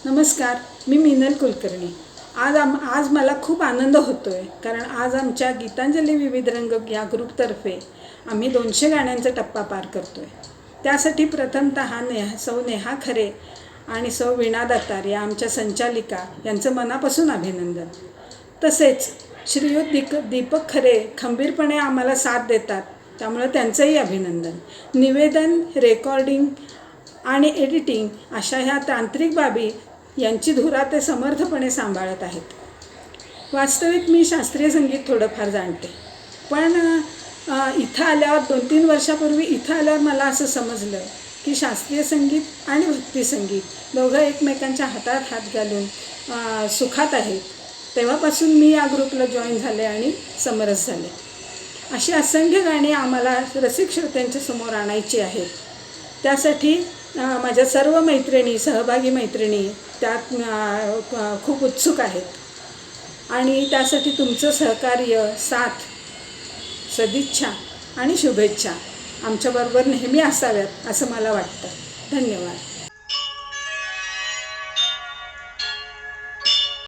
नमस्कार, मी मीनल कुलकर्णी। आज मला खूप आनंद होतो आहे, कारण आज आमच्या गीतांजली विविध रंग या ग्रुपतर्फे आम्ही 200 गाण्यांचा टप्पा पार करतो आहे। त्यासाठी प्रथमतः सौ नेहा खरे आणि सौ वीणा दत्तार या आमच्या संचालिका यांचं मनापासून अभिनंदन। तसेच श्रीयुत दीपक खरे खंबीरपणे आम्हाला साथ देतात, त्यामुळे त्यांचंही अभिनंदन। निवेदन, रेकॉर्डिंग आणि एडिटिंग अशा ह्या तांत्रिक बाबी यांची धुरा ते समर्थपणे सांभाळत आहेत। वास्तविक मी शास्त्रीय संगीत थोडंफार जाणते, पण इथं आल्यावर 2-3 वर्षापूर्वी इथं आल्यावर मला असं समजलं की शास्त्रीय संगीत आणि भक्ती संगीत दोघं एकमेकांच्या हातात हात घालून सुखात आहेत। तेव्हापासून मी या ग्रुपला जॉईन झाले आणि समरस झाले। अशी असंख्य गाणी आम्हाला रसिक श्रोत्यांच्या समोर आणायची आहेत। त्यासाठी माझ्या सर्व मैत्रिणी, सहभागी मैत्रिणी त्यात खूप उत्सुक आहेत आणि त्यासाठी तुमचं सहकार्य, साथ, सदिच्छा आणि शुभेच्छा आमच्याबरोबर नेहमी असाव्यात असं मला वाटतं। धन्यवाद।